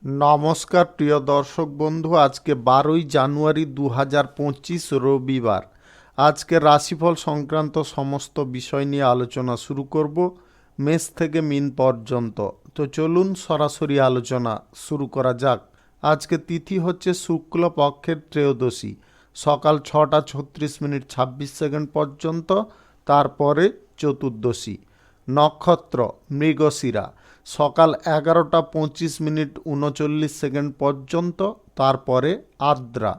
নমস্কার প্রিয় দর্শক বন্ধু, আজকে 12ই জানুয়ারি 2025 রবিবার। আজকে রাশিফল সংক্রান্ত সমস্ত বিষয় নিয়ে আলোচনা শুরু করব মেষ থেকে মিন পর্যন্ত। তো চলুন সরাসরি আলোচনা শুরু করা যাক। আজকে তিথি হচ্ছে শুক্লপক্ষের ত্রয়োদশী, সকাল 6:36 পর্যন্ত, তারপরে চতুর্দশী। নক্ষত্র মৃগশিরা, সকাল 11:25 পর্যন্ত, তারপরে আর্দ্রা।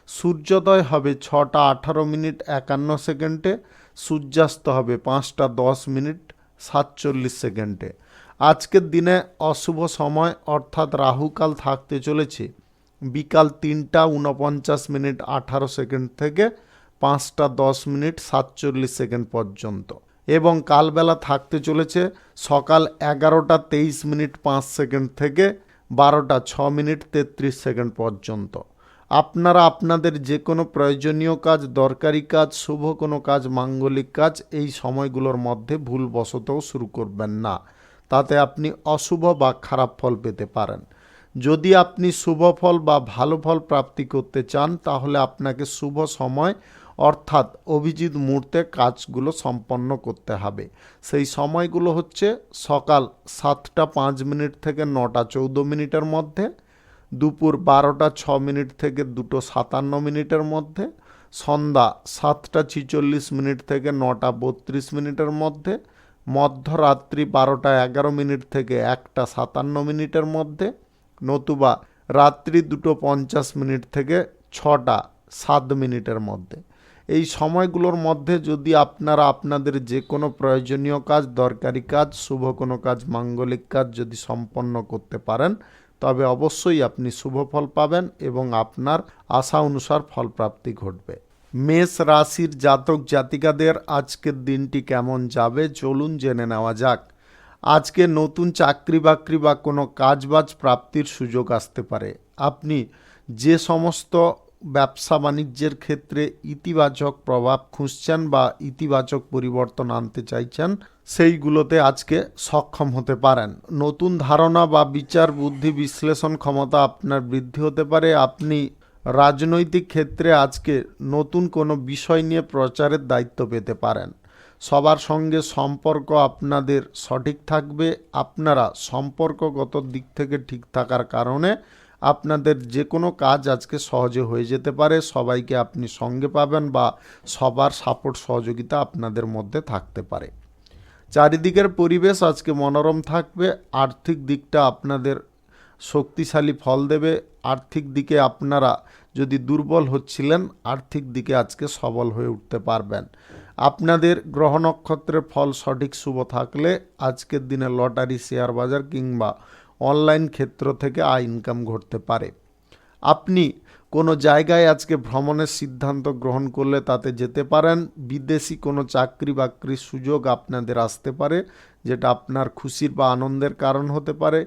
সূর্যোদয় হবে 6:18 সূর্যাস্ত হবে 5:10 আজকের দিনে অশুভ সময় অর্থাৎ রাহুকাল থাকতে চলেছে বিকাল 3:49 থেকে 5:10 পর্যন্ত, এবং কালবেলা থাকতে চলেছে সকাল 11:23 থেকে 12:06 পর্যন্ত। আপনারা আপনাদের যে কোনো প্রয়োজনীয় কাজ, দরকারি কাজ, শুভ কোনো কাজ, মাঙ্গলিক কাজ এই সময়গুলোর মধ্যে ভুলবশতও শুরু করবেন না, তাতে আপনি অশুভ বা খারাপ ফল পেতে পারেন। যদি আপনি শুভ ফল বা ভালো ফল প্রাপ্তি করতে চান তাহলে আপনাকে শুভ সময় অর্থাৎ অভিজিৎ মুহূর্তে কাজগুলো সম্পন্ন করতে হবে। সেই সময়গুলো হচ্ছে সকাল 7:05 থেকে 9:14 মধ্যে, দুপুর 12:06 থেকে 2:57 মধ্যে, সন্ধ্যা 7:46 থেকে 9:32 মধ্যে, মধ্যরাত্রি 12:11 থেকে 1:57 মধ্যে, নতুবা রাত্রি 2:50 থেকে 6:07 মধ্যে। এই সময়গুলোর মধ্যে যদি আপনারা আপনাদের যে কোনো প্রয়োজনীয় কাজ, দরকারি কাজ, শুভ কোনো কাজ, মাঙ্গলিক কাজ যদি সম্পন্ন করতে পারেন তবে অবশ্যই আপনি শুভ ফল পাবেন এবং আপনার আশা অনুসার ফলপ্রাপ্তি ঘটবে। মেষ রাশির জাতক জাতিকাদের আজকের দিনটি কেমন যাবে চলুন জেনে নেওয়া যাক। আজকে নতুন চাকরি বাকরি বা কোনো কাজবাজ প্রাপ্তির সুযোগ আসতে পারে। আপনি যে সমস্ত ব্যবসা বাণিজ্যের ক্ষেত্রে ইতিবাচক প্রভাব খুঁজছেন বা ইতিবাচক পরিবর্তন আনতে চাইছেন সেইগুলোতে আজকে সক্ষম হতে পারেন। নতুন ধারণা বা বিচার বুদ্ধি বিশ্লেষণ ক্ষমতা আপনার বৃদ্ধি হতে পারে। আপনি রাজনৈতিক ক্ষেত্রে আজকে নতুন কোনো বিষয় নিয়ে প্রচারের দায়িত্ব পেতে পারেন। সবার সঙ্গে সম্পর্ক আপনাদের সঠিক থাকবে। আপনারা সম্পর্কগত দিক থেকে ঠিক থাকার কারণে আপনাদের যে কোনো কাজ আজকে সহজে হয়ে যেতে পারে। সবাইকে আপনি সঙ্গে পাবেন বা সবার সাপোর্ট সহযোগিতা আপনাদের মধ্যে থাকতে পারে। চারিদিকের পরিবেশ আজকে মনোরম থাকবে। আর্থিক দিকটা আপনাদের শক্তিশালী ফল দেবে। আর্থিক দিকে আপনারা যদি দুর্বল হচ্ছিলেন আর্থিক দিকে আজকে সবল হয়ে উঠতে পারবেন। আপনাদের গ্রহ নক্ষত্রের ফল সঠিক শুভ থাকলে আজকের দিনে লটারি, শেয়ার বাজার কিংবা অনলাইন ক্ষেত্র থেকে আয় ইনকাম ঘটতে পারে। আপনি কোনো জায়গায় আজকে ভ্রমণের সিদ্ধান্ত গ্রহণ করলে তাতে যেতে পারেন। বিদেশি কোনো চাকরি বাকরির সুযোগ আপনাদের আসতে পারে, যেটা আপনার খুশির বা আনন্দের কারণ হতে পারে।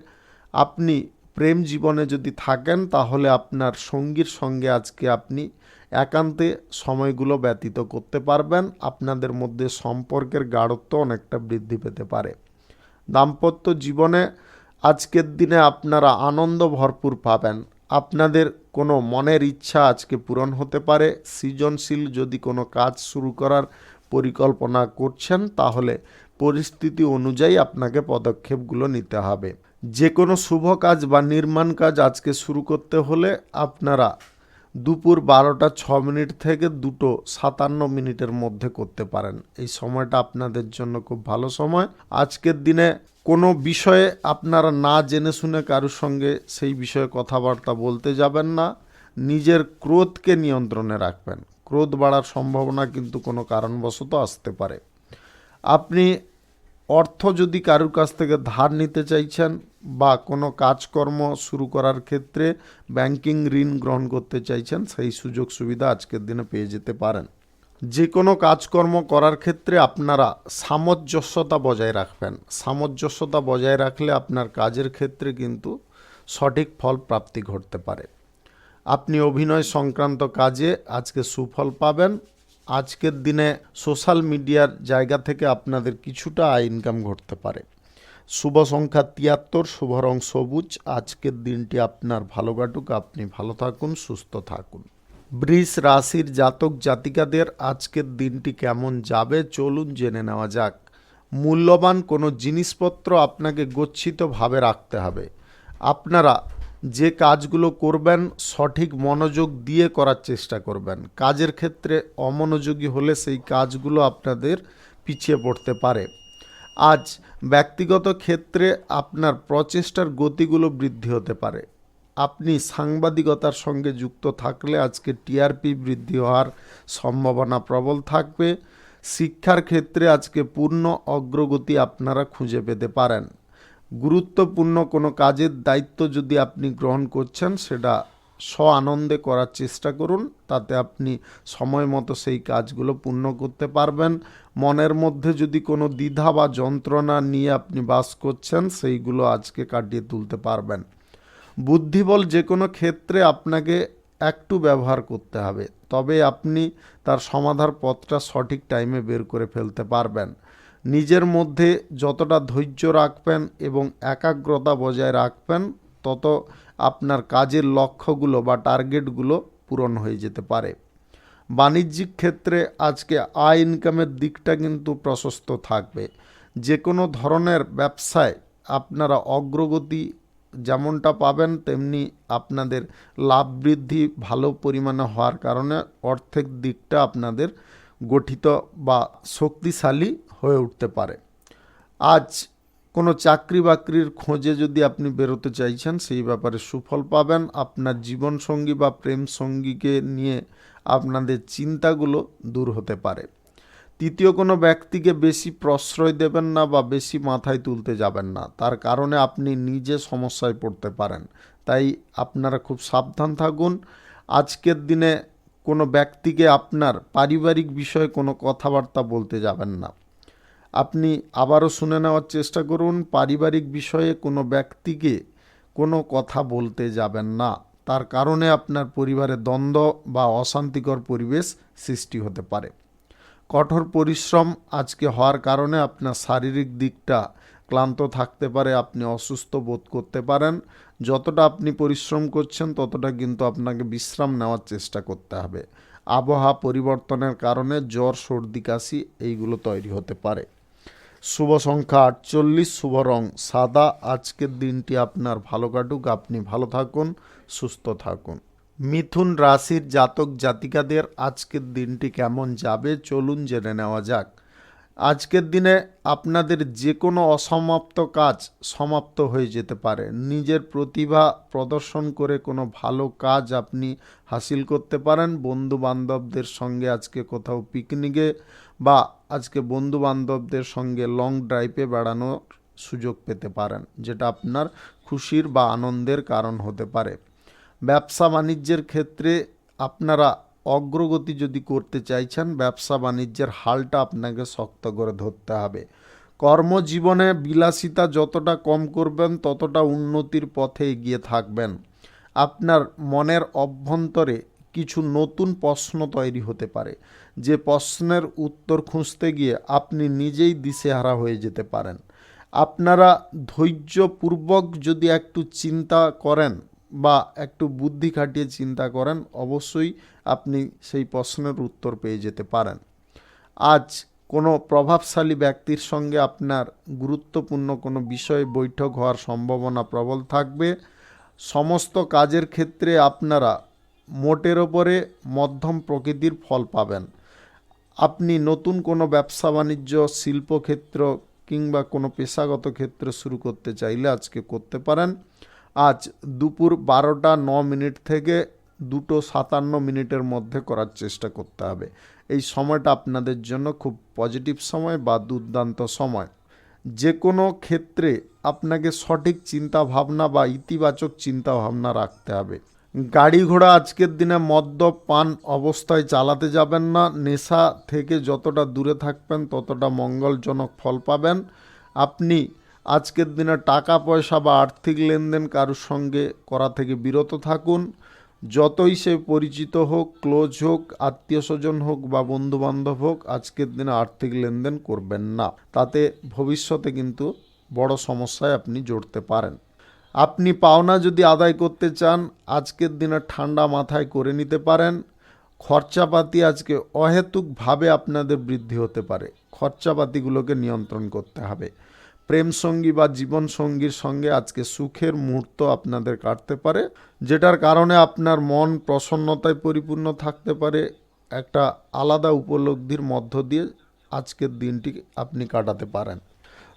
আপনি প্রেম জীবনে যদি থাকেন তাহলে আপনার সঙ্গীর সঙ্গে আজকে আপনি একান্তে সময়গুলো ব্যতীত করতে পারবেন। আপনাদের মধ্যে সম্পর্কের গাঢ়ত্ব অনেকটা বৃদ্ধি পেতে পারে। দাম্পত্য জীবনে আজকের দিনে আপনারা আনন্দ ভরপুর পাবেন। আপনাদের কোনো মনের ইচ্ছা আজকে পূরণ হতে পারে। সৃজনশীল যদি কোনো কাজ শুরু করার পরিকল্পনা করছেন তাহলে পরিস্থিতি অনুযায়ী আপনাকে পদক্ষেপগুলো নিতে হবে। যে কোনো শুভ কাজ বা নির্মাণ কাজ আজকে শুরু করতে হলে আপনারা দুপুর 12:06 থেকে 2:57 মধ্যে করতে পারেন। এই সময়টা আপনাদের জন্য খুব ভালো সময়। আজকের দিনে কোনো বিষয়ে আপনারা না জেনে শুনে কারোর সঙ্গে সেই বিষয়ে কথাবার্তা বলতে যাবেন না। নিজের ক্রোধকে নিয়ন্ত্রণে রাখবেন। ক্রোধ বাড়ার সম্ভাবনা কিন্তু কোনো কারণবশত আসতে পারে। আপনি অর্থ যদি কারোর কাছ থেকে ধার নিতে চাইছেন বা কোনো কাজকর্ম শুরু করার ক্ষেত্রে ব্যাংকিং ঋণ গ্রহণ করতে চাইছেন সেই সুযোগ সুবিধা আজকের দিনে পেয়ে যেতে পারেন। যে কোনো কাজকর্ম করার ক্ষেত্রে আপনারা সামঞ্জস্যতা বজায় রাখবেন। সামঞ্জস্যতা বজায় রাখলে আপনার কাজের ক্ষেত্রে কিন্তু সঠিক ফল প্রাপ্তি ঘটতে পারে। আপনি অভিনয় সংক্রান্ত কাজে আজকে সুফল পাবেন। আজকের দিনে সোশ্যাল মিডিয়ার জায়গা থেকে আপনাদের কিছুটা আয় ইনকাম ঘটতে পারে। শুভ সংখ্যা 73, শুভ রং সবুজ। আজকের দিনটি আপনার ভালো কাটুক, আপনি ভালো থাকুন, সুস্থ থাকুন। বৃষ রাশির জাতক জাতিকাদের আজকের দিনটি কেমন যাবে চলুন জেনে নেওয়া যাক। মূল্যবান কোনো জিনিসপত্র আপনাকে গচ্ছিতভাবে রাখতে হবে। আপনারা যে কাজগুলো করবেন সঠিক মনোযোগ দিয়ে করার চেষ্টা করবেন। কাজের ক্ষেত্রে অমনোযোগী হলে সেই কাজগুলো আপনাদের পিছিয়ে পড়তে পারে। আজ ব্যক্তিগত ক্ষেত্রে আপনার প্রচেষ্টার গতিগুলো বৃদ্ধি হতে পারে। আপনি সাংবাদিকতার সঙ্গে যুক্ত থাকলে আজকে টিআরপি বৃদ্ধি হওয়ার সম্ভাবনা প্রবল থাকবে। শিক্ষার ক্ষেত্রে আজকে পূর্ণ অগ্রগতি আপনারা খুঁজে পেতে পারেন। গুরুত্বপূর্ণ কোনো কাজের দায়িত্ব যদি আপনি গ্রহণ করছেন সেটা আনন্দে করার চেষ্টা করুন, তাতে আপনি সময় মতো সেই কাজগুলো পূর্ণ করতে পারবেন। মনের মধ্যে যদি কোনো দ্বিধা বা যন্ত্রণা নিয়ে আপনি বাস করছেন সেইগুলো আজকে কাটিয়ে তুলতে পারবেন। বুদ্ধিবল যে কোনো ক্ষেত্রে আপনাকে একটু ব্যবহার করতে হবে, তবে আপনি তার সমাধার পথটা সঠিক টাইমে বের করে ফেলতে পারবেন। নিজের মধ্যে যতটা ধৈর্য রাখবেন এবং একাগ্রতা বজায় রাখবেন তত আপনার কাজের লক্ষ্যগুলো বা টার্গেটগুলো পূরণ হয়ে যেতে পারে। বাণিজ্যিক ক্ষেত্রে আজকে আয় ইনকামের দিকটা কিন্তু প্রশস্ত থাকবে। যে কোনো ধরনের ব্যবসায় আপনারা অগ্রগতি যেমনটা পাবেন তেমনি আপনাদের লাভ বৃদ্ধি ভালো পরিমাণে হওয়ার কারণে অর্থের দিকটা আপনাদের গঠিত বা শক্তিশালী হয়ে উঠতে পারে। আজ কোনো চাকরি বাকরির খোঁজে যদি আপনি বেরোতে চাইছেন সেই ব্যাপারে সুফল পাবেন। আপনার জীবনসঙ্গী বা প্রেম সঙ্গীকে নিয়ে আপনাদের চিন্তাগুলো দূর হতে পারে। তৃতীয় কোনো ব্যক্তিকে বেশি প্রশ্রয় দেবেন না বা বেশি মাথায় তুলতে যাবেন না, তার কারণে আপনি নিজে সমস্যায় পড়তে পারেন। তাই আপনারা খুব সাবধান থাকুন। আজকের দিনে কোনো ব্যক্তিকে আপনার পারিবারিক বিষয়ে কোনো কথাবার্তা বলতে যাবেন না। আপনি আবারও শুনে নেওয়ার চেষ্টা করুন, পারিবারিক বিষয়ে কোনো ব্যক্তিকে কোনো কথা বলতে যাবেন না, তার কারণে আপনার পরিবারে দ্বন্দ্ব বা অশান্তিকর পরিবেশ সৃষ্টি হতে পারে। কঠোর পরিশ্রম আজকে হওয়ার কারণে আপনার শারীরিক দিকটা ক্লান্ত থাকতে পারে, আপনি অসুস্থ বোধ করতে পারেন। যতটা আপনি পরিশ্রম করছেন ততটা কিন্তু আপনাকে বিশ্রাম নেওয়ার চেষ্টা করতে হবে। আবহাওয়া পরিবর্তনের কারণে জ্বর, সর্দি, কাশি এইগুলো তৈরি হতে পারে। শুভ সংখ্যা 48, শুভ রং সাদা। আজকের দিনটি আপনার ভালো কাটুক, আপনি ভালো থাকুন, সুস্থ থাকুন। মিথুন রাশির জাতক জাতিকাদের আজকের দিনটি কেমন যাবে চলুন জেনে নেওয়া যাক। আজকের দিনে আপনাদের যে কোনো অসমাপ্ত কাজ সমাপ্ত হয়ে যেতে পারে। নিজের প্রতিভা প্রদর্শন করে কোনো ভালো কাজ আপনি হাসিল করতে পারেন। বন্ধু বান্ধবদের সঙ্গে আজকে কোথাও পিকনিকে বা আজকে বন্ধু বান্ধবদের সঙ্গে লং ড্রাইভে বেড়ানোর সুযোগ পেতে পারেন, যেটা আপনার খুশির বা আনন্দের কারণ হতে পারে। ব্যবসা বাণিজ্যের ক্ষেত্রে আপনারা অগ্রগতি যদি করতে চাইছেন ব্যবসা বাণিজ্যের হালটা আপনাকে শক্ত করে ধরতে হবে। কর্মজীবনে বিলাসিতা যতটা কম করবেন ততটা উন্নতির পথে এগিয়ে থাকবেন। আপনার মনের অভ্যন্তরে কিছু নতুন প্রশ্ন তৈরি হতে পারে, যে প্রশ্নের উত্তর খুঁজতে গিয়ে আপনি নিজেই দিশেহারা হয়ে যেতে পারেন। আপনারা ধৈর্যপূর্বক যদি একটু চিন্তা করেন বা একটু বুদ্ধি খাটিয়ে চিন্তা করেন অবশ্যই আপনি সেই প্রশ্নের উত্তর পেয়ে যেতে পারেন। আজ কোনো প্রভাবশালী ব্যক্তির সঙ্গে আপনার গুরুত্বপূর্ণ কোনো বিষয়ে বৈঠক হওয়ার সম্ভাবনা প্রবল থাকবে। সমস্ত কাজের ক্ষেত্রে আপনারা মোটের ওপরে মধ্যম প্রকৃতির ফল পাবেন। আপনি নতুন কোনো ব্যবসা বাণিজ্য, শিল্পক্ষেত্র কিংবা কোনো পেশাগত ক্ষেত্রে শুরু করতে চাইলে আজকে করতে পারেন। আজ দুপুর 12টা 9 মিনিট থেকে 2টো 57 মিনিটের মধ্যে করার চেষ্টা করতে হবে। এই সময়টা আপনাদের জন্য খুব পজিটিভ সময় বা দুর্দান্ত সময়। যে কোনো ক্ষেত্রে আপনাকে সঠিক চিন্তা ভাবনা বা ইতিবাচক চিন্তা ভাবনা রাখতে হবে। গাড়ি ঘোড়া আজকের দিনে মদ্যপান অবস্থায় চালাতে যাবেন না। নেশা থেকে যতটা দূরে থাকবেন ততটা মঙ্গলজনক ফল পাবেন। আপনি আজকের দিনে টাকা পয়সা বা আর্থিক লেনদেন কারোর সঙ্গে করা থেকে বিরত থাকুন। যতই সে পরিচিত হোক, ক্লোজ হোক, আত্মীয় স্বজন হোক বা বন্ধু বান্ধব হোক, আজকের দিনে আর্থিক লেনদেন করবেন না, তাতে ভবিষ্যতে কিন্তু বড় সমস্যায় আপনি জড়তে পারেন। আপনি পাওনা যদি আদায় করতে চান, আজকের দিনে ঠান্ডা মাথায় করে নিতে পারেন। খরচাপাতি আজকে অহেতুকভাবে আপনাদের বৃদ্ধি হতে পারে, খরচাপাতিগুলোকে নিয়ন্ত্রণ করতে হবে। প্রেমসঙ্গী বা জীবনসঙ্গীর সঙ্গে আজকে সুখের মুহূর্ত আপনাদের কাটতে পারে, যেটার কারণে আপনার মন প্রসন্নতায় পরিপূর্ণ থাকতে পারে। একটা আলাদা উপলব্ধির মধ্য দিয়ে আজকের দিনটি আপনি কাটাতে পারেন।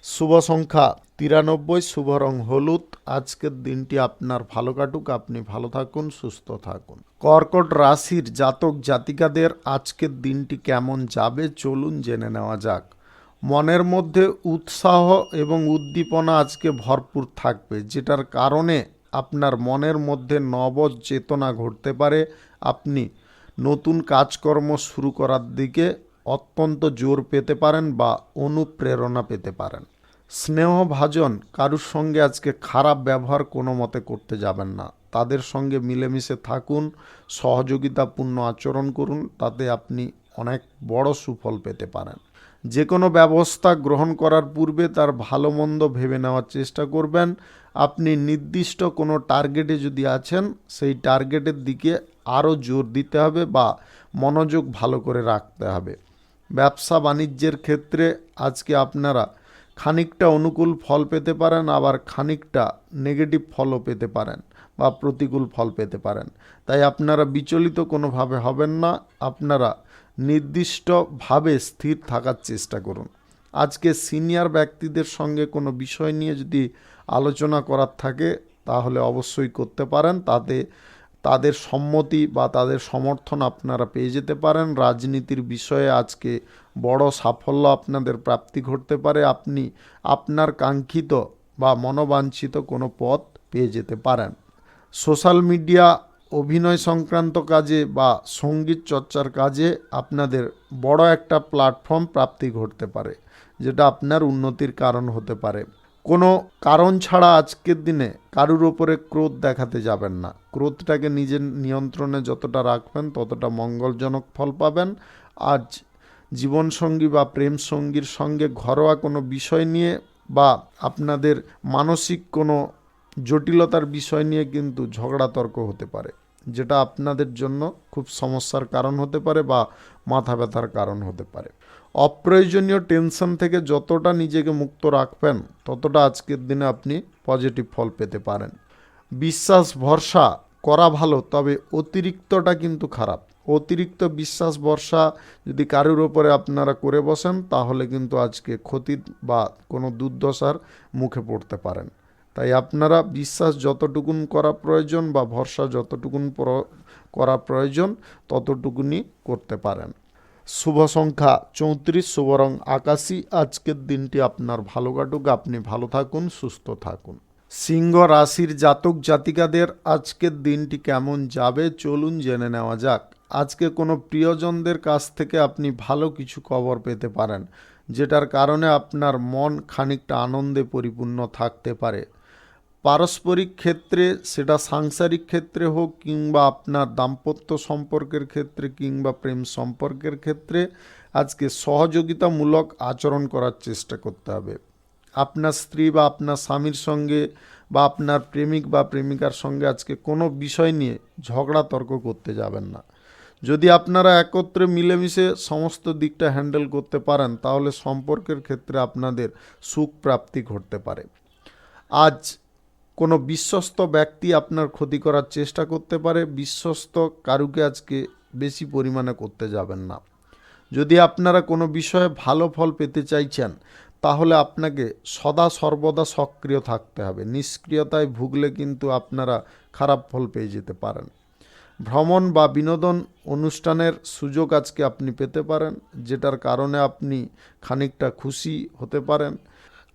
শুভ সংখ্যা 93, শুভ রং হলুদ। আজকের দিনটি আপনার ভালো কাটুক, আপনি ভালো থাকুন, সুস্থ থাকুন। কর্কট রাশির জাতক জাতিকাদের আজকের দিনটি কেমন যাবে চলুন জেনে নেওয়া যাক। মনের মধ্যে উৎসাহ এবং উদ্দীপনা আজকে ভরপুর থাকবে, যেটার কারণে আপনার মনের মধ্যে নব চেতনা ঘটতে পারে। আপনি নতুন কাজকর্ম শুরু করার দিকে অত্যন্ত জোর পেতে পারেন বা অনুপ্রেরণা পেতে পারেন। স্নেহভাজন কারুর সঙ্গে আজকে খারাপ ব্যবহার কোনো মতে করতে যাবেন না। তাদের সঙ্গে মিলেমিশে থাকুন, সহযোগিতাপূর্ণ আচরণ করুন, তাতে আপনি অনেক বড় সুফল পেতে পারেন। যে কোনো ব্যবস্থা গ্রহণ করার পূর্বে তার ভালো মন্দ ভেবে নেওয়ার চেষ্টা করবেন। আপনি নির্দিষ্ট কোনো টার্গেটে যদি আছেন, সেই টার্গেটের দিকে আরও জোর দিতে হবে বা মনোযোগ ভালো করে রাখতে হবে। ব্যবসা বাণিজ্যের ক্ষেত্রে আজকে আপনারা খানিকটা অনুকূল ফল পেতে পারেন, আবার খানিকটা নেগেটিভ ফলও পেতে পারেন বা প্রতিকূল ফল পেতে পারেন। তাই আপনারা বিচলিত কোনোভাবে হবেন না, আপনারা নির্দিষ্টভাবে স্থির থাকার চেষ্টা করুন। আজকে সিনিয়র ব্যক্তিদের সঙ্গে কোনো বিষয় নিয়ে যদি আলোচনা করার থাকে তাহলে অবশ্যই করতে পারেন, তাতে তাদের সম্মতি বা তাদের সমর্থন আপনারা পেয়ে যেতে পারেন। রাজনীতির বিষয়ে আজকে বড় সাফল্য আপনাদের প্রাপ্তি ঘটতে পারে, আপনি আপনার কাঙ্ক্ষিত বা মনোবাঞ্ছিত কোনো পদ পেয়ে যেতে পারেন। সোশ্যাল মিডিয়া, অভিনয় সংক্রান্ত কাজে বা সঙ্গীত চর্চার কাজে আপনাদের বড় একটা প্ল্যাটফর্ম প্রাপ্তি ঘটতে পারে, যেটা আপনার উন্নতির কারণ হতে পারে। কোনো কারণ ছাড়া আজকের দিনে কারুর ওপরে ক্রোধ দেখাতে যাবেন না। ক্রোধটাকে নিজের নিয়ন্ত্রণে যতটা রাখবেন ততটা মঙ্গলজনক ফল পাবেন। আজ জীবনসঙ্গী বা প্রেম সঙ্গীর সঙ্গে ঘরোয়া কোনো বিষয় নিয়ে বা আপনাদের মানসিক কোনো জটিলতার বিষয় নিয়ে কিন্তু ঝগড়া তর্ক হতে পারে, যেটা আপনাদের জন্য খুব সমস্যার কারণ হতে পারে বা মাথা ব্যথার কারণ হতে পারে। অপ্রয়োজনীয় টেনশন থেকে যতটা নিজেকে মুক্ত রাখবেন ততটা আজকের দিনে আপনি পজিটিভ ফল পেতে পারেন। বিশ্বাস ভরসা করা ভালো, তবে অতিরিক্তটা কিন্তু খারাপ। অতিরিক্ত বিশ্বাস ভরসা যদি কারোর ওপরে আপনারা করে বসেন তাহলে কিন্তু আজকে ক্ষতি বা কোনো দুর্দশার মুখে পড়তে পারেন। তাই আপনারা বিশ্বাস যতটুকুন করা প্রয়োজন বা ভরসা যতটুকুন করা প্রয়োজন ততটুকুনি করতে পারেন। শুভ সংখ্যা 34, শুভ রং আকাশী। আজকের দিনটি আপনার ভালো কাটুক, আপনি ভালো থাকুন, সুস্থ থাকুন। সিংহ রাশির জাতক জাতিকাদের আজকের দিনটি কেমন যাবে চলুন জেনে নেওয়া যাক। আজকে কোনো প্রিয়জনদের কাছ থেকে আপনি ভালো কিছু খবর পেতে পারেন, যেটার কারণে আপনার মন খানিকটা আনন্দে পরিপূর্ণ থাকতে পারে। পারস্পরিক ক্ষেত্রে, সেটা সাংসারিক ক্ষেত্রে হোক কিংবা আপনার দাম্পত্য সম্পর্কের ক্ষেত্রে কিংবা প্রেম সম্পর্কের ক্ষেত্রে, আজকে সহযোগিতামূলক আচরণ করার চেষ্টা করতে হবে। আপনার স্ত্রী বা আপনার স্বামীর সঙ্গে বা আপনার প্রেমিক বা প্রেমিকার সঙ্গে আজকে কোনো বিষয় নিয়ে ঝগড়া তর্ক করতে যাবেন না। যদি আপনারা একত্রে মিলেমিশে সমস্ত দিকটা হ্যান্ডেল করতে পারেন তাহলে সম্পর্কের ক্ষেত্রে আপনাদের সুখ প্রাপ্তি ঘটতে পারে। আজ কোনো বিশ্বস্ত ব্যক্তি আপনার ক্ষতি করার চেষ্টা করতে পারে, বিশ্বস্ত কারুকে আজকে বেশি পরিমাণে করতে যাবেন না। যদি আপনারা কোনো বিষয়ে ভালো ফল পেতে চাইছেন তাহলে আপনাকে সদা সর্বদা সক্রিয় থাকতে হবে। নিষ্ক্রিয়তায় ভুগলে কিন্তু আপনারা খারাপ ফল পেয়ে যেতে পারেন। ভ্রমণ বা বিনোদন অনুষ্ঠানের সুযোগ আজকে আপনি পেতে পারেন, যেটার কারণে আপনি খানিকটা খুশি হতে পারেন।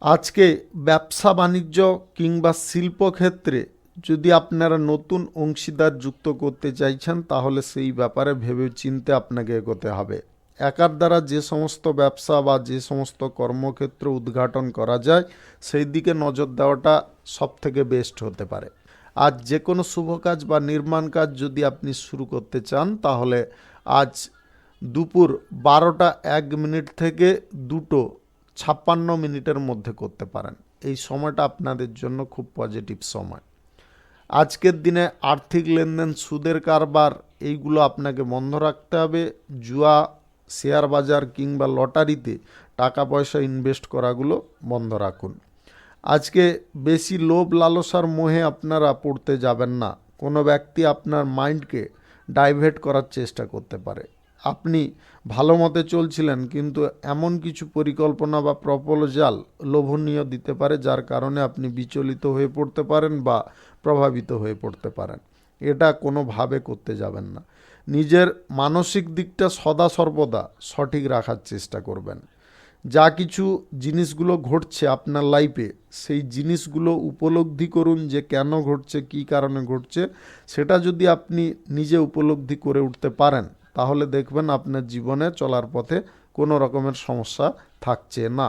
আজকে ব্যবসা বাণিজ্য কিংবা শিল্পক্ষেত্রে যদি আপনারা নতুন অংশীদার যুক্ত করতে চাইছেন তাহলে সেই ব্যাপারে ভেবে চিন্তে আপনাকে এগোতে হবে। একার দ্বারা যে সমস্ত ব্যবসা বা যে সমস্ত কর্মক্ষেত্র উদ্ঘাটন করা যায় সেই দিকে নজর দেওয়াটা সবথেকে বেস্ট হতে পারে। আজ যে কোনো শুভ কাজ বা নির্মাণ কাজ যদি আপনি শুরু করতে চান তাহলে আজ দুপুর 12টা 1 মিনিট থেকে 2টো 56 মিনিটের মধ্যে করতে পারেন। এই সময়টা আপনাদের জন্য খুব পজিটিভ সময়। আজকের দিনে আর্থিক লেনদেন, সুদের কারবার এইগুলো আপনাকে বন্ধ রাখতে হবে। জুয়া, শেয়ার বাজার কিংবা লটারিতে টাকা পয়সা ইনভেস্ট করাগুলো বন্ধ রাখুন। আজকে বেশি লোভ লালসার মোহে আপনারা পড়তে যাবেন না। কোনো ব্যক্তি আপনার মাইন্ডকে ডাইভার্ট করার চেষ্টা করতে পারে। আপনি ভালো মতে চলছিলেন, কিন্তু এমন কিছু পরিকল্পনা বা প্রপোজাল লোভনীয় দিতে পারে, যার কারণে আপনি বিচলিত হয়ে পড়তে পারেন বা প্রভাবিত হয়ে পড়তে পারেন। এটা কোনোভাবে করতে যাবেন না। নিজের মানসিক দিকটা সদা সর্বদা সঠিক রাখার চেষ্টা করবেন। যা কিছু জিনিসগুলো ঘটছে আপনার লাইফে, সেই জিনিসগুলো উপলব্ধি করুন যে কেন ঘটছে, কী কারণে ঘটছে। সেটা যদি আপনি নিজে উপলব্ধি করে উঠতে পারেন, তাহলে দেখবেন আপনার জীবনে চলার পথে কোনো রকমের সমস্যা থাকছে না।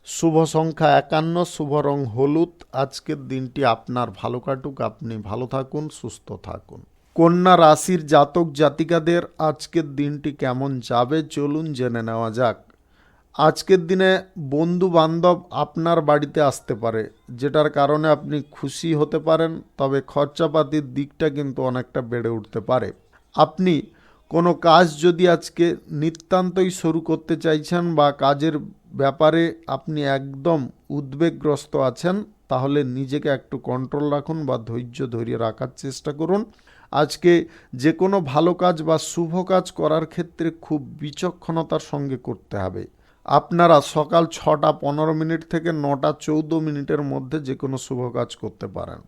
শুভ সংখ্যা 51, শুভ রং হলুদ। আজকের দিনটি আপনার ভালো কাটুক, আপনি ভালো থাকুন, সুস্থ থাকুন। কন্যা রাশির জাতক জাতিকাদের আজকের দিনটি কেমন যাবে চলুন জেনে নেওয়া যাক। আজকের দিনে বন্ধু বান্ধব আপনার বাড়িতে আসতে পারে, যেটার কারণে আপনি খুশি হতে পারেন, তবে খরচাপাতির দিকটা কিন্তু অনেকটা বেড়ে উঠতে পারে। আপনি কোনো কাজ যদি আজকে নিতান্তই শুরু করতে চাইছেন বা কাজের ব্যাপারে আপনি একদম উদ্বেগগ্রস্ত আছেন, তাহলে নিজেকে একটু কন্ট্রোল রাখুন বা ধৈর্য ধরে রাখার চেষ্টা করুন। আজকে যে কোনো ভালো কাজ বা শুভ কাজ করার ক্ষেত্রে খুব বিচক্ষণতার সঙ্গে করতে হবে। আপনারা সকাল 6:15 থেকে 9:14 মধ্যে যে কোনো শুভ কাজ করতে পারেন।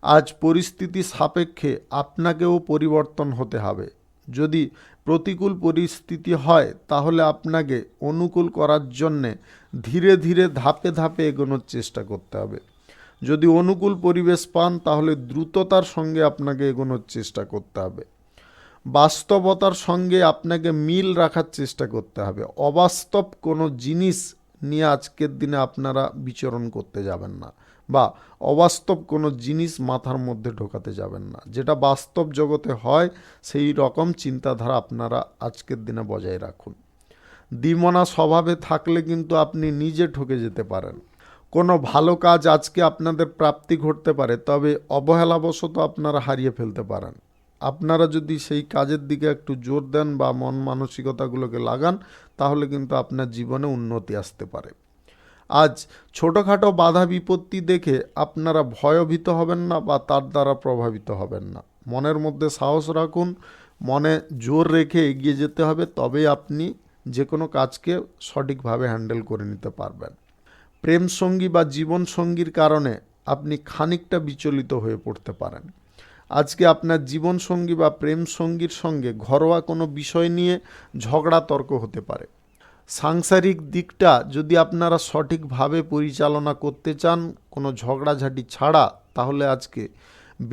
আজ পরিস্থিতি সাপেক্ষে আপনাকেও পরিবর্তন হতে হবে। যদি প্রতিকূল পরিস্থিতি হয়, তাহলে আপনাকে অনুকূল করার জন্যে ধীরে ধীরে ধাপে ধাপে এগোনোর চেষ্টা করতে হবে। যদি অনুকূল পরিবেশ পান, তাহলে দ্রুততার সঙ্গে আপনাকে এগোনোর চেষ্টা করতে হবে। বাস্তবতার সঙ্গে আপনাকে মিল রাখার চেষ্টা করতে হবে। অবাস্তব কোনো জিনিস নিয়ে আজকের দিনে আপনারা বিচরণ করতে যাবেন না, বা অবাস্তব কোনো জিনিস মাথার মধ্যে ঢোকাতে যাবেন না। যেটা বাস্তব জগতে হয় সেই রকম চিন্তাধারা আপনারা আজকের দিনে বজায় রাখুন। দ্বিমনা স্বভাবে থাকলে কিন্তু আপনি নিজে ঠকে যেতে পারেন। কোনো ভালো কাজ আজকে আপনাদের প্রাপ্তি ঘটতে পারে, তবে অবহেলাবশত আপনারা হারিয়ে ফেলতে পারেন। আপনারা যদি সেই কাজের দিকে একটু জোর দেন বা মন মানসিকতাগুলোকে লাগান, তাহলে কিন্তু আপনার জীবনে উন্নতি আসতে পারে। আজ ছোটোখাটো বাধা বিপত্তি দেখে আপনারা ভয়ভীত হবেন না বা তার দ্বারা প্রভাবিত হবেন না। মনের মধ্যে সাহস রাখুন, মনে জোর রেখে এগিয়ে যেতে হবে, তবেই আপনি যে কোনো কাজকে সঠিকভাবে হ্যান্ডেল করে নিতে পারবেন। প্রেম সঙ্গী বা জীবন সঙ্গীর কারণে আপনি খানিকটা বিচলিত হয়ে পড়তে পারেন। আজকে আপনার জীবন সঙ্গী বা প্রেম সঙ্গীর সঙ্গে ঘরোয়া কোনো বিষয় নিয়ে ঝগড়া তর্ক হতে পারে। সাংসারিক দিকটা যদি আপনারা সঠিকভাবে পরিচালনা করতে চান, কোনো ঝগড়াঝাটি ছাড়া, তাহলে আজকে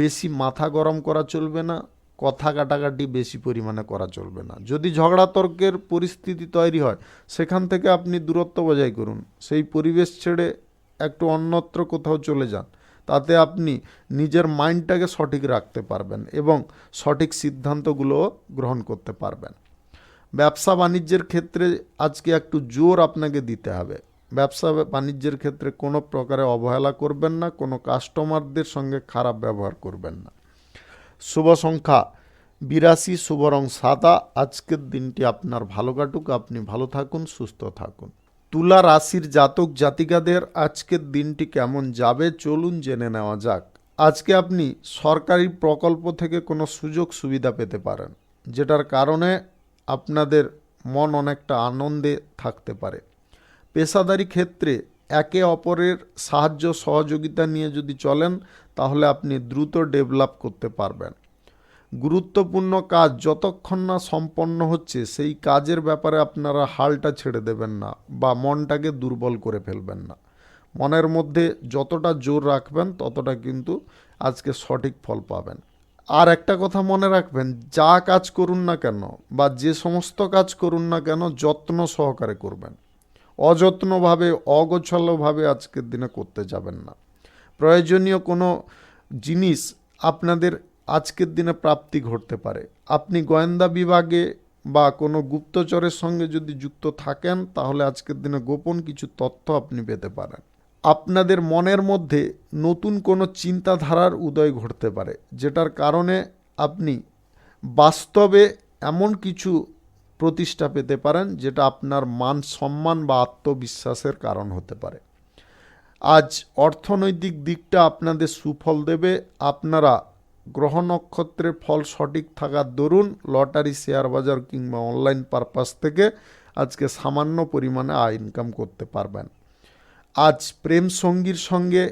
বেশি মাথা গরম করা চলবে না, কথা কাটাকাটি বেশি পরিমাণে করা চলবে না। যদি ঝগড়া তর্কের পরিস্থিতি তৈরি হয়, সেখান থেকে আপনি দূরত্ব বজায় করুন। সেই পরিবেশ ছেড়ে একটু অন্যত্র কোথাও চলে যান। তাতে আপনি নিজের মাইন্ডটাকে সঠিক রাখতে পারবেন এবং সঠিক সিদ্ধান্তগুলো গ্রহণ করতে পারবেন। ব্যবসা বাণিজ্যের ক্ষেত্রে আজকে একটু জোর আপনাকে দিতে হবে। ব্যবসা বাণিজ্যের ক্ষেত্রে কোনো প্রকারে অবহেলা করবেন না, কোনো কাস্টমারদের সঙ্গে খারাপ ব্যবহার করবেন না। শুভ সংখ্যা 82, শুভ রং সাদা। আজকের দিনটি আপনার ভালো কাটুক, আপনি ভালো থাকুন, সুস্থ থাকুন। তুলা রাশির জাতক জাতিকাদের আজকের দিনটি কেমন যাবে চলুন জেনে নেওয়া যাক। আজকে আপনি সরকারি প্রকল্প থেকে কোনো সুযোগ সুবিধা পেতে পারেন, যেটার কারণে আপনাদের মন অনেকটা আনন্দে থাকতে পারে। পেশাদারি ক্ষেত্রে একে অপরের সাহায্য সহযোগিতা নিয়ে যদি চলেন, তাহলে আপনি দ্রুত ডেভেলপ করতে পারবেন। গুরুত্বপূর্ণ কাজ যতক্ষণ না সম্পন্ন হচ্ছে, সেই কাজের ব্যাপারে আপনারা হালটা ছেড়ে দেবেন না বা মনটাকে দুর্বল করে ফেলবেন না। মনের মধ্যে যতটা জোর রাখবেন, ততটা কিন্তু আজকে সঠিক ফল পাবেন। আর একটা কথা মনে রাখবেন, যা কাজ করুন না কেন বা যে সমস্ত কাজ করুন না কেন, যত্ন সহকারে করবেন। অযত্নভাবে, অগোছালোভাবে আজকের দিনে করতে যাবেন না। প্রয়োজনীয় কোনো জিনিস আপনাদের আজকের দিনে প্রাপ্তি ঘটতে পারে। আপনি গোয়েন্দা বিভাগে বা কোনো গুপ্তচরের সঙ্গে যদি যুক্ত থাকেন, তাহলে আজকের দিনে গোপন কিছু তথ্য আপনি পেতে পারেন। আপনাদের মনের মধ্যে নতুন কোনো চিন্তাধারার উদয় ঘটতে পারে, যেটার কারণে আপনি বাস্তবে এমন কিছু প্রতিষ্ঠা পেতে পারেন যেটা আপনার মান সম্মান বা আত্মবিশ্বাসের কারণ হতে পারে। আজ অর্থনৈতিক দিকটা আপনাদের সুফল দেবে। আপনারা গ্রহ নক্ষত্রের ফল সঠিক থাকার দরুন লটারি, শেয়ার বাজার কিংবা অনলাইন পারপাস থেকে আজকে সামান্য পরিমাণে আয় ইনকাম করতে পারবেন। আজ প্রেম সঙ্গীর সঙ্গে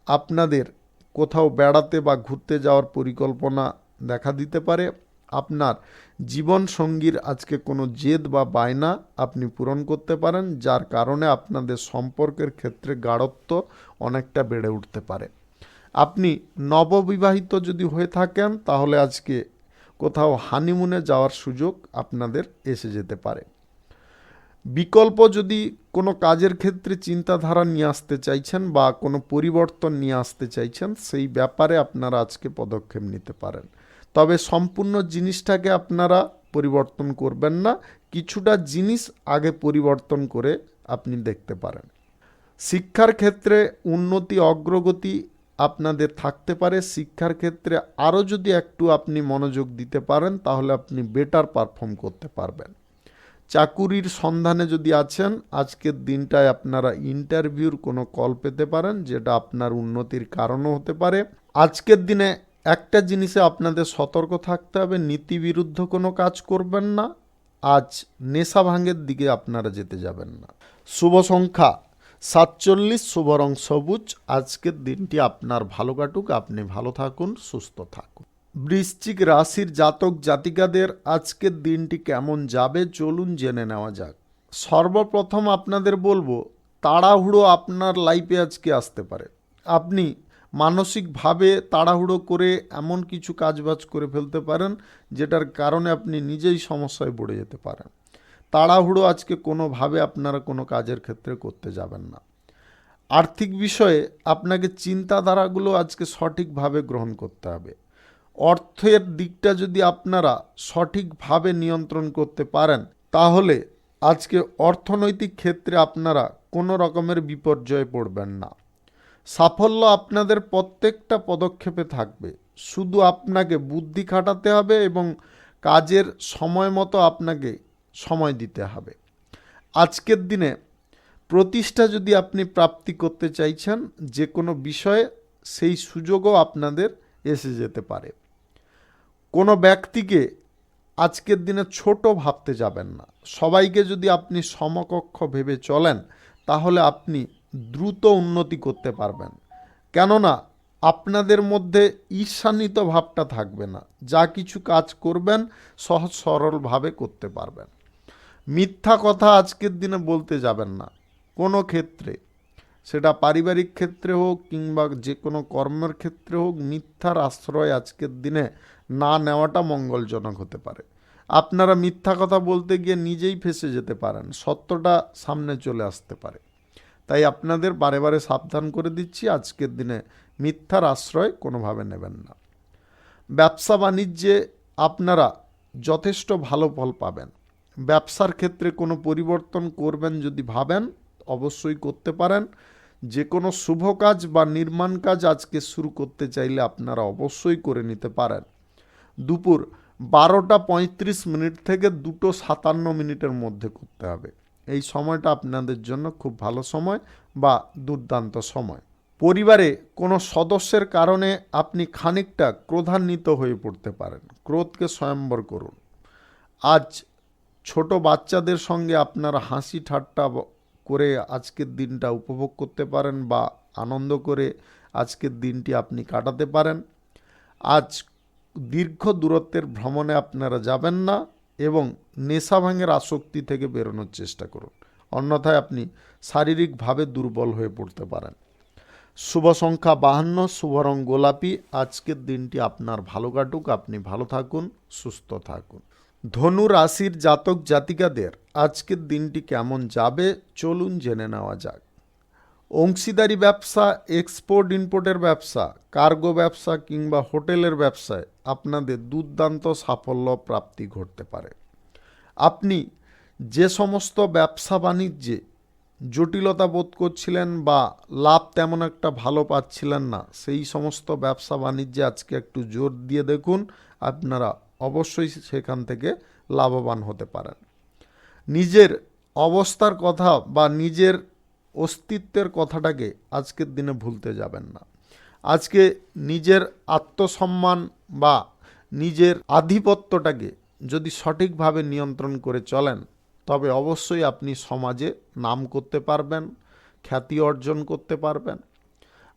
আপনাদের কোথাও বেড়াতে বা ঘুরতে যাওয়ার পরিকল্পনা দেখা দিতে পারে। আপনার জীবন সঙ্গীর আজকে কোনো জেদ বা বায়না আপনি পূরণ করতে পারেন, যার কারণে আপনাদের সম্পর্কের ক্ষেত্রে গাঢ়ত্ব অনেকটা বেড়ে উঠতে পারে। আপনি নববিবাহিত যদি হয়ে থাকেন তাহলে আজকে কোথাও হানিমুনে যাওয়ার সুযোগ আপনাদের এসে যেতে পারে। বিকল্প যদি কোনো কাজের ক্ষেত্রে চিন্তাধারা নিয়ে আসতে চাইছেন বা কোনো পরিবর্তন নিয়ে আসতে চাইছেন, সেই ব্যাপারে আপনারা আজকে পদক্ষেপ নিতে পারেন। তবে সম্পূর্ণ জিনিসটাকে আপনারা পরিবর্তন করবেন না, কিছুটা জিনিস আগে পরিবর্তন করে আপনি দেখতে পারেন। শিক্ষার ক্ষেত্রে উন্নতি অগ্রগতি আপনাদের থাকতে পারে। শিক্ষার ক্ষেত্রে আরও যদি একটু আপনি মনোযোগ দিতে পারেন তাহলে আপনি বেটার পারফর্ম করতে পারবেন। চাকুরির সন্ধানে যদি আছেন, আজকের দিনটায় আপনারা ইন্টারভিউর কোনো কল পেতে পারেন, যেটা আপনার উন্নতির কারণও হতে পারে। আজকের দিনে একটা জিনিসে আপনাদের সতর্ক থাকতে হবে, নীতিবিরুদ্ধ কোনো কাজ করবেন না। আজ নেশা ভাঙের দিকে আপনারা যেতে যাবেন না। শুভ সংখ্যা 47, শুভ রং সবুজ। আজকের দিনটি আপনার ভালো কাটুক, আপনি ভালো থাকুন, সুস্থ থাকুন। বৃশ্চিক রাশির জাতক জাতিকাদের আজকের দিনটি কেমন যাবে চলুন জেনে নেওয়া যাক। সর্বপ্রথম আপনাদের বলবো, তাড়াহুড়ো আপনার লাইফে আজকে আসতে পারে। আপনি মানসিকভাবে তাড়াহুড়ো করে এমন কিছু কাজবাজ করে ফেলতে পারেন যেটার কারণে আপনি নিজেই সমস্যায় পড়ে যেতে পারেন। তাড়াহুড়ো আজকে কোনোভাবে আপনারা কোনো কাজের ক্ষেত্রে করতে যাবেন না। আর্থিক বিষয়ে আপনাকে চিন্তাধারাগুলো আজকে সঠিকভাবে গ্রহণ করতে হবে। অর্থের দিকটা যদি আপনারা সঠিকভাবে নিয়ন্ত্রণ করতে পারেন তাহলে আজকে অর্থনৈতিক ক্ষেত্রে আপনারা কোনো রকমের বিপর্যয়ে পড়বেন না। সাফল্য আপনাদের প্রত্যেকটা পদক্ষেপে থাকবে, শুধু আপনাকে বুদ্ধি খাটাতে হবে এবং কাজের সময় মতো আপনাকে সময় দিতে হবে। আজকের দিনে প্রতিষ্ঠা যদি আপনি প্রাপ্তি করতে চাইছেন যে কোনো বিষয়ে, সেই সুযোগও আপনাদের এসে যেতে পারে। কোনো ব্যক্তিকে আজকের দিনে ছোট ভাবতে যাবেন না। সবাইকে যদি আপনি সমকক্ষ ভেবে চলেন তাহলে আপনি দ্রুত উন্নতি করতে পারবেন। কেননা আপনাদের মধ্যে ঈর্ষান্বিত ভাবটা থাকবে না। যা কিছু কাজ করবেন সহজ সরলভাবে করতে পারবেন। মিথ্যা কথা আজকের দিনে বলতে যাবেন না কোনো ক্ষেত্রে, সেটা পারিবারিক ক্ষেত্রে হোক কিংবা যে কোনো কর্মের ক্ষেত্রে হোক। মিথ্যার আশ্রয় আজকের দিনে না নেওয়াটা মঙ্গলজনক হতে পারে। আপনারা মিথ্যা কথা বলতে গিয়ে নিজেই ফেঁসে যেতে পারেন, সত্যটা সামনে চলে আসতে পারে। তাই আপনাদের বারে বারে সাবধান করে দিচ্ছি, আজকের দিনে মিথ্যার আশ্রয় কোনোভাবে নেবেন না। ব্যবসা বাণিজ্যে আপনারা যথেষ্ট ভালো ফল পাবেন। ব্যবসার ক্ষেত্রে কোনো পরিবর্তন করবেন যদি ভাবেন অবশ্যই করতে পারেন। যে কোনো শুভ কাজ বা নির্মাণ কাজ আজকে শুরু করতে চাইলে আপনারা অবশ্যই করে নিতে পারেন। দুপুর 12:35 থেকে 2:57 মধ্যে করতে হবে। এই সময়টা আপনাদের জন্য খুব ভালো সময় বা দুর্দান্ত সময়। পরিবারে কোনো সদস্যের কারণে আপনি খানিকটা ক্রোধান্বিত হয়ে পড়তে পারেন। ক্রোধকে স্বয়ম্বর করুন। আজ ছোট বাচ্চাদের সঙ্গে আপনারা হাসি ঠাট্টা করে আজকের দিনটা উপভোগ করতে পারেন বা আনন্দ করে আজকের দিনটি আপনি কাটাতে পারেন। আজ দীর্ঘ দূরত্বের ভ্রমণে আপনারা যাবেন না এবং নেশা ভাঙের আসক্তি থেকে বেরোনোর চেষ্টা করুন, অন্যথায় আপনি শারীরিকভাবে দুর্বল হয়ে পড়তে পারেন। শুভ সংখ্যা 52, শুভ রং গোলাপি। আজকের দিনটি আপনার ভালো কাটুক, আপনি ভালো থাকুন, সুস্থ থাকুন। ধনু রাশির জাতক জাতিকাদের আজকের দিনটি কেমন যাবে চলুন জেনে নেওয়া যাক। অংশীদারি ব্যবসা, এক্সপোর্ট ইম্পোর্টের ব্যবসা, কার্গো ব্যবসা কিংবা হোটেলের ব্যবসায় আপনাদের দুর্দান্ত সাফল্য প্রাপ্তি ঘটতে পারে। আপনি যে সমস্ত ব্যবসা বাণিজ্যে জটিলতা বোধ করছিলেন বা লাভ তেমন একটা ভালো পাচ্ছিলেন না, সেই সমস্ত ব্যবসা বাণিজ্যে আজকে একটু জোর দিয়ে দেখুন, আপনারা অবশ্যই সেখান থেকে লাভবান হতে পারেন। নিজের অবস্থার কথা বা নিজের অস্তিত্বের কথাটাকে আজকের দিনে ভুলতে যাবেন না। আজকে নিজের আত্মসম্মান বা নিজের আধিপত্যটাকে যদি সঠিকভাবে নিয়ন্ত্রণ করে চলেন, তবে অবশ্যই আপনি সমাজে নাম করতে পারবেন, খ্যাতি অর্জন করতে পারবেন।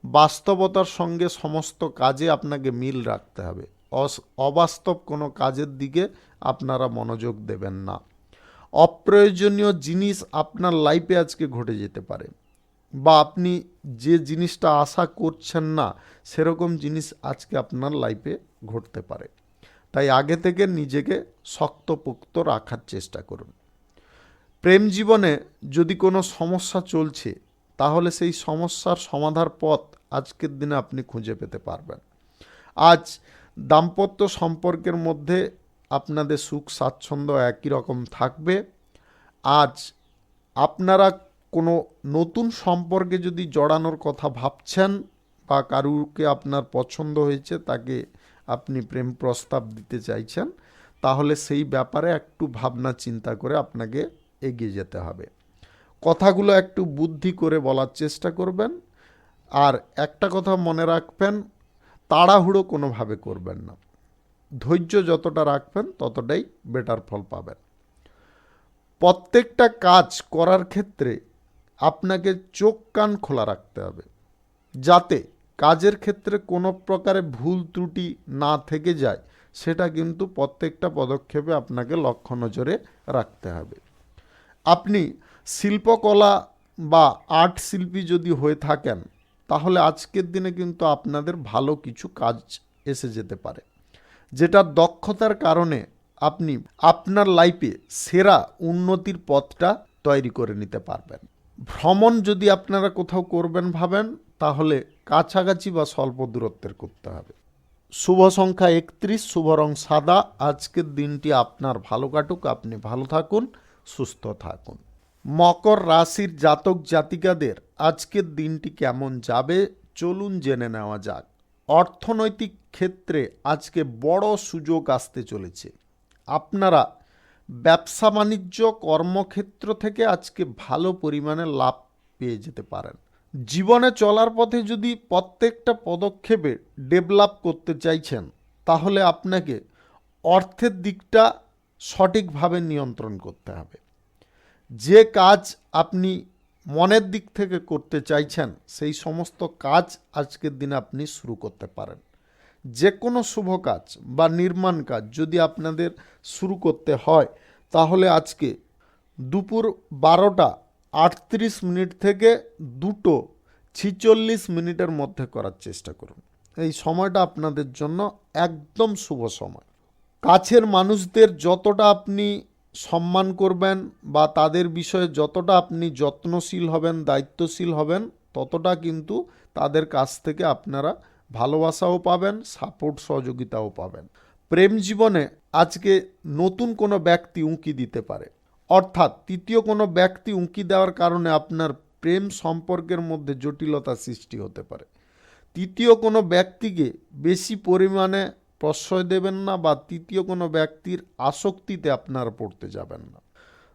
বাস্তবতার সঙ্গে সমস্ত কাজে আপনাকে মিল রাখতে হবে। অবাস্তব কোনো কাজের দিকে আপনারা মনোযোগ দেবেন না। অপ্রয়োজনীয় জিনিস আপনার লাইফে আজকে ঘটে যেতে পারে, বা আপনি যে জিনিসটা আশা করছেন না সেরকম জিনিস আজকে আপনার লাইফে ঘটতে পারে। তাই আগে থেকে নিজেকে শক্তপোক্ত রাখার চেষ্টা করুন। প্রেম জীবনে যদি কোনো সমস্যা চলছে, তাহলে সেই সমস্যার সমাধার পথ আজকের দিনে আপনি খুঁজে পেতে পারবেন। আজ দাম্পত্য সম্পর্কের মধ্যে আপনাদের সুখ স্বাচ্ছন্দ্য একই রকম থাকবে। আজ আপনারা কোনো নতুন সম্পর্কে যদি জড়ানোর কথা ভাবছেন বা কারুকে আপনার পছন্দ হয়েছে, তাকে আপনি প্রেম প্রস্তাব দিতে চাইছেন, তাহলে সেই ব্যাপারে একটু ভাবনা চিন্তা করে আপনাকে এগিয়ে যেতে হবে। কথাগুলো একটু বুদ্ধি করে বলার চেষ্টা করবেন। আর একটা কথা মনে রাখবেন, তাড়াহুড়ো কোনোভাবে করবেন না। ধৈর্য যতটা রাখবেন ততটাই বেটার ফল পাবেন। প্রত্যেকটা কাজ করার ক্ষেত্রে আপনাকে চোখ কান খোলা রাখতে হবে, যাতে কাজের ক্ষেত্রে কোনো প্রকারে ভুল ত্রুটি না থেকে যায়। সেটা কিন্তু প্রত্যেকটা পদক্ষেপে আপনাকে লক্ষ্য নজরে রাখতে হবে। আপনি শিল্পকলা বা আর্ট শিল্পী যদি হয়ে থাকেন, তাহলে আজকের দিনে কিন্তু আপনাদের ভালো কিছু কাজ এসে যেতে পারে, যেটার দক্ষতার কারণে আপনি আপনার লাইফে সেরা উন্নতির পথটা তৈরি করে নিতে পারবেন। ভ্রমণ যদি আপনারা কোথাও করবেন ভাবেন, তাহলে কাছাকাছি বা স্বল্প দূরত্বের করতে হবে। শুভ সংখ্যা 31, শুভ রং সাদা। আজকের দিনটি আপনার ভালো কাটুক, আপনি ভালো থাকুন, সুস্থ থাকুন। মকর রাশির জাতক জাতিকাদের আজকের দিনটি কেমন যাবে চলুন জেনে নেওয়া যাক। অর্থনৈতিক ক্ষেত্রে আজকে বড় সুযোগ আসতে চলেছে। আপনারা ব্যবসা বাণিজ্য কর্মক্ষেত্র থেকে আজকে ভালো পরিমাণে লাভ পেয়ে যেতে পারেন। জীবনে চলার পথে যদি প্রত্যেকটা পদক্ষেপে ডেভেলপ করতে চাইছেন, তাহলে আপনাকে অর্থের দিকটা সঠিকভাবে নিয়ন্ত্রণ করতে হবে। যে কাজ আপনি মনের দিক থেকে করতে চাইছেন, সেই সমস্ত কাজ আজকের দিনে আপনি শুরু করতে পারেন। যে কোনো শুভ কাজ বা নির্মাণ কাজ যদি আপনাদের শুরু করতে হয়, তাহলে আজকে দুপুর 12:38 থেকে 2:46 মধ্যে করার চেষ্টা করুন। এই সময়টা আপনাদের জন্য একদম শুভ সময়। কাছের মানুষদের যতটা আপনি সম্মান করবেন বা তাদের বিষয়ে যতটা আপনি যত্নশীল হবেন, দায়িত্বশীল হবেন, ততটা কিন্তু তাদের কাছ থেকে আপনারা ভালোবাসাও পাবেন, সাপোর্ট সহযোগিতাও পাবেন। প্রেম জীবনে আজকে নতুন কোনো ব্যক্তি উঁকি দিতে পারে, অর্থাৎ তৃতীয় কোনো ব্যক্তি উঁকি দেওয়ার কারণে আপনার প্রেম সম্পর্কের মধ্যে জটিলতা সৃষ্টি হতে পারে। তৃতীয় কোনো ব্যক্তিকে বেশি পরিমাণে প্রশ্রয় দেবেন না, বা তৃতীয় কোনো ব্যক্তির আসক্তিতে আপনারা পড়তে যাবেন না।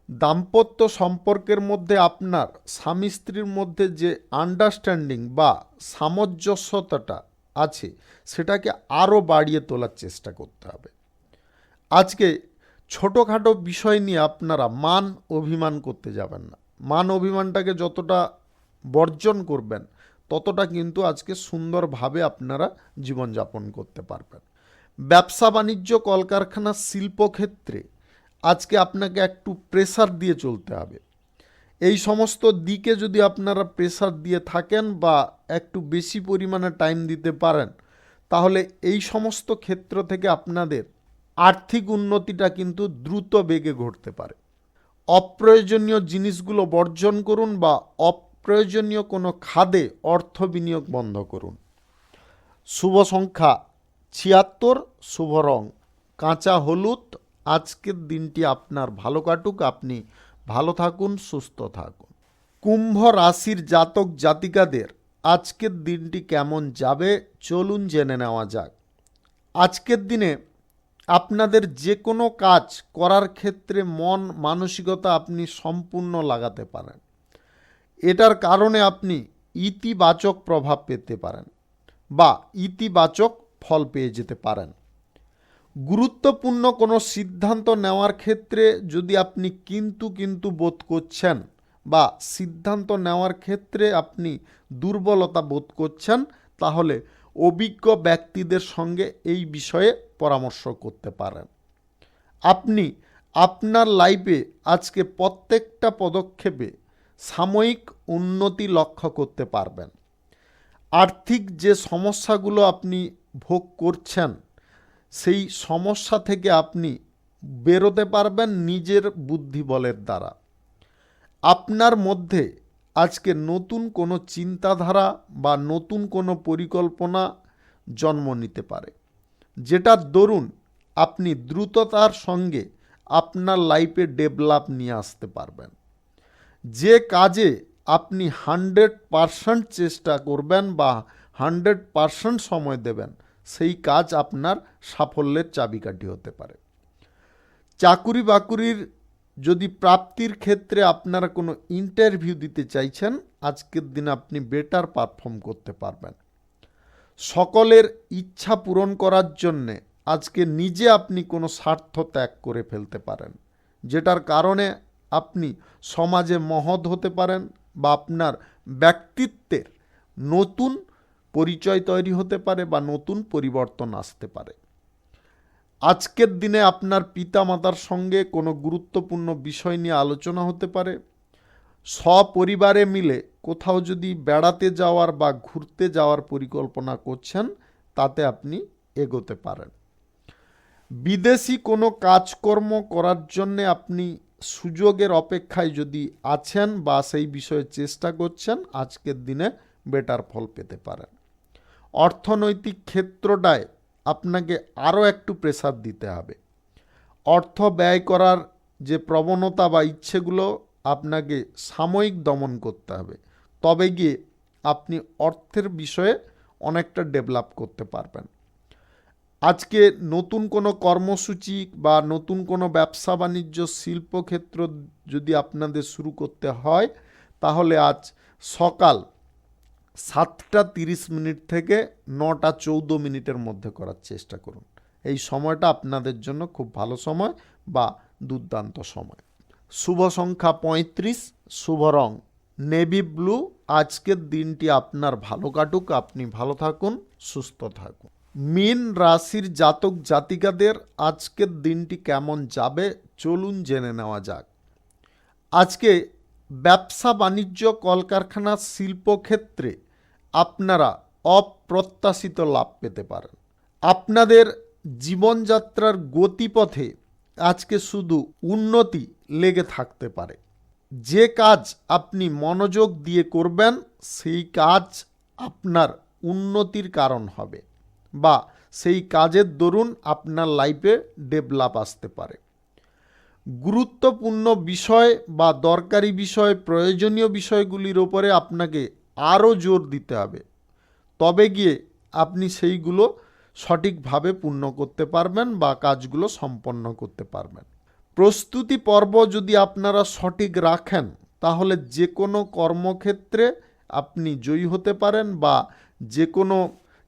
দাম্পত্য সম্পর্কের মধ্যে আপনার স্বামী স্ত্রীর মধ্যে যে আন্ডারস্ট্যান্ডিং বা সামঞ্জস্যতাটা আছে, সেটাকে আরও বাড়িয়ে তোলার চেষ্টা করতে হবে। আজকে ছোটোখাটো বিষয় নিয়ে আপনারা মান অভিমান করতে যাবেন না। মান অভিমানটাকে যতটা বর্জন করবেন, ততটা কিন্তু আজকে সুন্দরভাবে আপনারা জীবনযাপন করতে পারবেন। ব্যবসা বাণিজ্য কলকারখানা শিল্পক্ষেত্রে আজকে আপনাকে একটু প্রেসার দিয়ে চলতে হবে। এই সমস্ত দিকে যদি আপনারা প্রেসার দিয়ে থাকেন বা একটু বেশি পরিমাণে টাইম দিতে পারেন, তাহলে এই সমস্ত ক্ষেত্র থেকে আপনাদের আর্থিক উন্নতিটা কিন্তু দ্রুত বেগে ঘটতে পারে। অপ্রয়োজনীয় জিনিসগুলো বর্জন করুন বা অপ্রয়োজনীয় কোনো খাদে অর্থ বিনিয়োগ বন্ধ করুন। শুভ সংখ্যা 76, শুভ রং কাঁচা হলুদ। আজকের দিনটি আপনার ভালো কাটুক, আপনি ভালো থাকুন, সুস্থ থাকুন। কুম্ভ রাশির জাতক জাতিকাদের আজকের দিনটি কেমন যাবে চলুন জেনে নেওয়া যাক। আজকের দিনে আপনাদের যে কোনো কাজ করার ক্ষেত্রে মন মানসিকতা আপনি সম্পূর্ণ লাগাতে পারেন। এটার কারণে আপনি ইতিবাচক প্রভাব পেতে পারেন বা ইতিবাচক ফল পেয়ে যেতে পারেন। গুরুত্বপূর্ণ কোনো সিদ্ধান্ত নেওয়ার ক্ষেত্রে যদি আপনি কিন্তু বোধ করছেন বা সিদ্ধান্ত নেওয়ার ক্ষেত্রে আপনি দুর্বলতা বোধ করছেন, তাহলে অভিজ্ঞ ব্যক্তিদের সঙ্গে এই বিষয়ে পরামর্শ করতে পারেন। আপনি আপনার লাইফে আজকে প্রত্যেকটা পদক্ষেপে সাময়িক উন্নতি লক্ষ্য করতে পারবেন। আর্থিক যে সমস্যাগুলো আপনি ভোগ করছেন সেই সমস্যা থেকে আপনি বেরোতে পারবেন নিজের বুদ্ধিবলের দ্বারা। আপনার মধ্যে আজকে নতুন কোনো চিন্তাধারা বা নতুন কোনো পরিকল্পনা জন্ম নিতে পারে, যেটার দরুন আপনি দ্রুততার সঙ্গে আপনার লাইফে ডেভেলপ নিয়ে আসতে পারবেন। যে কাজে আপনি 100% চেষ্টা করবেন বা 100% সময় দেবেন, সেই কাজ আপনার সাফল্যের চাবিকাঠি হতে পারে। চাকুরি বাকুরির যদি প্রাপ্তির ক্ষেত্রে আপনারা কোনো ইন্টারভিউ দিতে চাইছেন, আজকের দিনে আপনি বেটার পারফর্ম করতে পারবেন। সকলের ইচ্ছা পূরণ করার জন্যে আজকে নিজে আপনি কোনো স্বার্থ ত্যাগ করে ফেলতে পারেন, যেটার কারণে আপনি সমাজে মহৎ হতে পারেন বা আপনার ব্যক্তিত্বের নতুন পরিচয় তৈরি হতে পারে বা নতুন পরিবর্তন আসতে পারে। আজকের দিনে আপনার পিতামাতার সঙ্গে কোনো গুরুত্বপূর্ণ বিষয় নিয়ে আলোচনা হতে পারে। সপরিবারে মিলে কোথাও যদি বেড়াতে যাওয়ার বা ঘুরতে যাওয়ার পরিকল্পনা করছেন, তাতে আপনি এগোতে পারেন। বিদেশি কোনো কাজকর্ম করার জন্যে আপনি সুযোগের অপেক্ষায় যদি আছেন বা সেই বিষয়ে চেষ্টা করছেন, আজকের দিনে বেটার ফল পেতে পারেন। অর্থনৈতিক ক্ষেত্রটায় আপনাকে আরও একটু প্রেসার দিতে হবে। অর্থ ব্যয় করার যে প্রবণতা বা ইচ্ছেগুলো আপনাকে সাময়িক দমন করতে হবে, তবে গিয়ে আপনি অর্থের বিষয়ে অনেকটা ডেভেলপ করতে পারবেন। আজকে নতুন কোনো কর্মসূচি বা নতুন কোনো ব্যবসা বাণিজ্য শিল্পক্ষেত্র যদি আপনাদের শুরু করতে হয়, তাহলে আজ সকাল 7:30 থেকে 9:14 মধ্যে করার চেষ্টা করুন। এই সময়টা আপনাদের জন্য খুব ভালো সময় বা দুর্দান্ত সময়। শুভ সংখ্যা 35, শুভ রং নেভি ব্লু। আজকের দিনটি আপনার ভালো কাটুক, আপনি ভালো থাকুন, সুস্থ থাকুন। মীন রাশির জাতক জাতিকাদের আজকের দিনটি কেমন যাবে চলুন জেনে নেওয়া যাক। আজকে ব্যবসা বাণিজ্য কলকারখানা শিল্পক্ষেত্রে আপনারা অপ্রত্যাশিত লাভ পেতে পারেন। আপনাদের জীবনযাত্রার গতিপথে আজকে শুধু উন্নতি লেগে থাকতে পারে। যে কাজ আপনি মনোযোগ দিয়ে করবেন, সেই কাজ আপনার উন্নতির কারণ হবে বা সেই কাজের দরুন আপনার লাইফে ডেভেলপ আসতে পারে। গুরুত্বপূর্ণ বিষয় বা দরকারি বিষয়, প্রয়োজনীয় বিষয়গুলির ওপরে আপনাকে আরও জোর দিতে হবে, তবে গিয়ে আপনি সেইগুলো সঠিকভাবে পূর্ণ করতে পারবেন বা কাজগুলো সম্পন্ন করতে পারবেন। প্রস্তুতি পর্ব যদি আপনারা সঠিক রাখেন, তাহলে যে কোনো কর্মক্ষেত্রে আপনি জয়ী হতে পারেন বা যে কোনো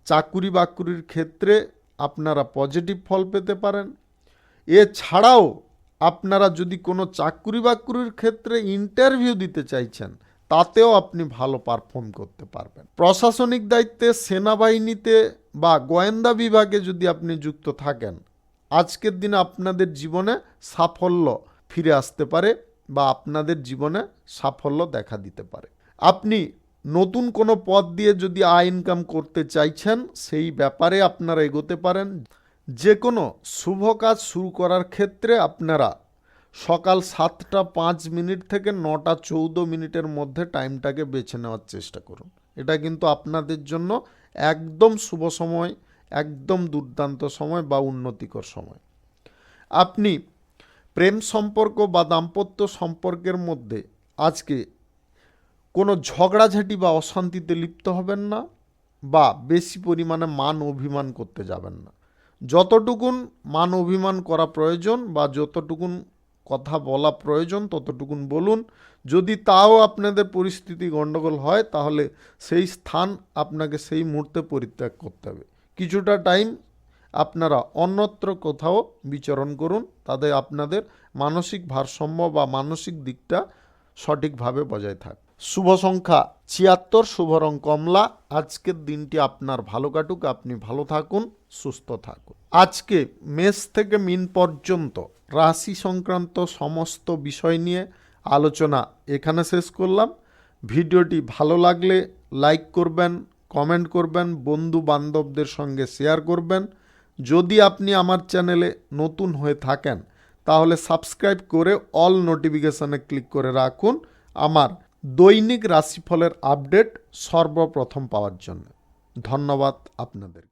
চাকুরি বাকুরির ক্ষেত্রে আপনারা পজিটিভ ফল পেতে পারেন। এছাড়াও আপনারা যদি কোনো চাকুরি বাকুরির ক্ষেত্রে ইন্টারভিউ দিতে চাইছেন, তাতেও আপনি ভালো পারফর্ম করতে পারবেন। প্রশাসনিক দায়িত্বে, সেনাবাহিনীতে বা গোয়েন্দা বিভাগে যদি আপনি যুক্ত থাকেন, আজকের দিনে আপনাদের জীবনে সাফল্য ফিরে আসতে পারে বা আপনাদের জীবনে সাফল্য দেখা দিতে পারে। আপনি নতুন কোনো পথ দিয়ে যদি আয় ইনকাম করতে চাইছেন, সেই ব্যাপারে আপনারা এগোতে পারেন। যে কোনো শুভ কাজ শুরু করার ক্ষেত্রে আপনারা সকাল 7:05 থেকে 9:14 মধ্যে টাইমটাকে বেছে নেওয়ার চেষ্টা করুন। এটা কিন্তু আপনাদের জন্য একদম শুভ সময়, একদম দুর্দান্ত সময় বা উন্নতিকর সময়। আপনি প্রেম সম্পর্ক বা দাম্পত্য সম্পর্কের মধ্যে আজকে কোনো ঝগড়াঝাটি বা অশান্তিতে লিপ্ত হবেন না, বা বেশি পরিমাণে মান অভিমান করতে যাবেন না। যতটুকুন মান অভিমান করা প্রয়োজন বা যতটুকুন কথা বলা প্রয়োজন ততটুকুন বলুন। যদি তাও আপনাদের পরিস্থিতি গণ্ডগোল হয় তাহলে সেই স্থান আপনাকে সেই মুহূর্তে পরিত্যাগ করতে হবে। কিছুটা টাইম আপনারা অন্যত্র কোথাও বিচরণ করুন, তাতে আপনাদের মানসিক ভারসাম্য বা মানসিক দিকটা সঠিকভাবে বজায় থাকে। শুভ সংখ্যা ৭৬, শুভ রং কমলা। আজকের দিনটি আপনার ভালো কাটুক, আপনি ভালো থাকুন, সুস্থ থাকুন। আজকে মেষ থেকে মীন পর্যন্ত রাশি সংক্রান্ত সমস্ত বিষয় নিয়ে আলোচনা এখানে শেষ করলাম। ভিডিওটি ভালো লাগলে লাইক করবেন, কমেন্ট করবেন, বন্ধু বান্ধবদের সঙ্গে শেয়ার করবেন। যদি আপনি আমার চ্যানেলে নতুন হয়ে থাকেন তাহলে সাবস্ক্রাইব করে অল নোটিফিকেশানে ক্লিক করে রাখুন আমার দৈনিক রাশিফলের আপডেট সর্বপ্রথম পাওয়ার জন্য। ধন্যবাদ আপনাদের।